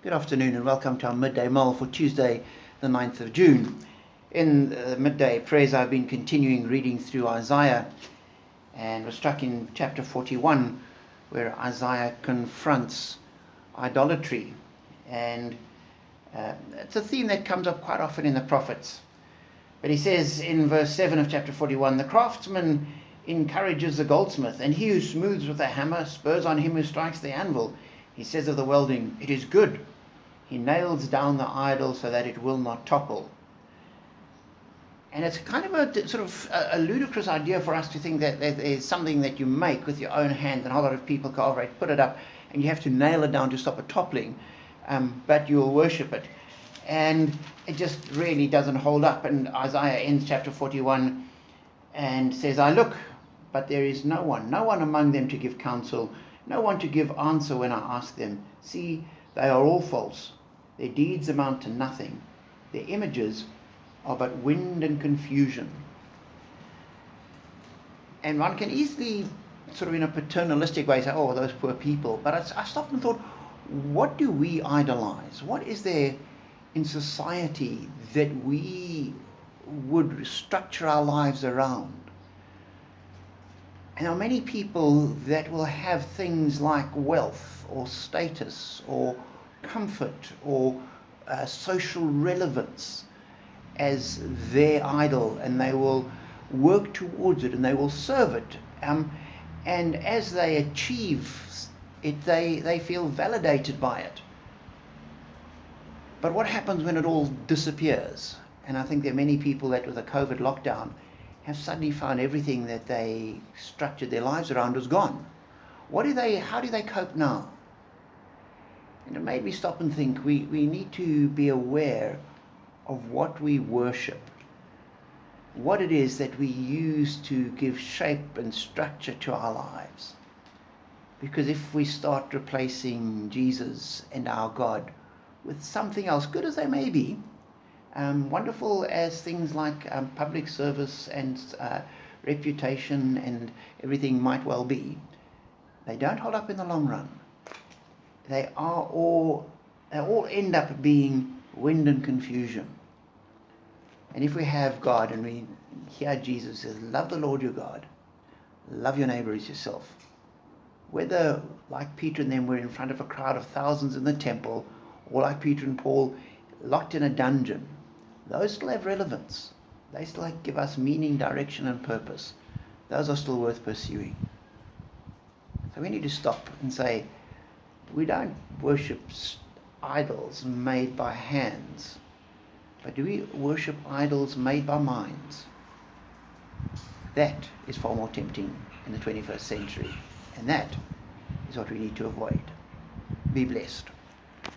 Good afternoon and welcome to our Midday Mull for Tuesday the 9th of June. In midday prayers I've been continuing reading through Isaiah, and we're struck in chapter 41 where Isaiah confronts idolatry, and it's a theme that comes up quite often in the prophets. But he says in verse 7 of chapter 41, "The craftsman encourages the goldsmith, and he who smooths with a hammer spurs on him who strikes the anvil. He says of the welding, 'It is good.' He nails down the idol so that it will not topple." And it's kind of a ludicrous idea for us to think that there's something that you make with your own hand, and a whole lot of people cooperate, put it up, and you have to nail it down to stop it toppling, but you'll worship it. And it just really doesn't hold up. And Isaiah ends chapter 41 and says, "I look, but there is no one among them to give counsel, no one to give answer when I ask them. See, they are all false. Their deeds amount to nothing. Their images are but wind and confusion." And one can easily, sort of in a paternalistic way, say, "Oh, those poor people." But I stopped and thought, what do we idolize? What is there in society that we would structure our lives around? And there are many people that will have things like wealth or status or comfort or social relevance as their idol, and they will work towards it and they will serve it. And as they achieve it, they feel validated by it. But what happens when it all disappears? And I think there are many people that with the COVID lockdown have suddenly found everything that they structured their lives around is gone. How do they cope now? And it made me stop and think, we need to be aware of what we worship, what it is that we use to give shape and structure to our lives. Because if we start replacing Jesus and our God with something else, good as they may be, wonderful as things like public service and reputation and everything might well be, they don't hold up in the long run. They all end up being wind and confusion. And if we have God and we hear Jesus says, "Love the Lord your God, love your neighbor as yourself," whether like Peter and them were in front of a crowd of thousands in the temple, or like Peter and Paul locked in a dungeon, those still have relevance. They still give us meaning, direction and purpose. Those are still worth pursuing. So we need to stop and say, we don't worship idols made by hands, but do we worship idols made by minds? That is far more tempting in the 21st century, and that is what we need to avoid. Be blessed.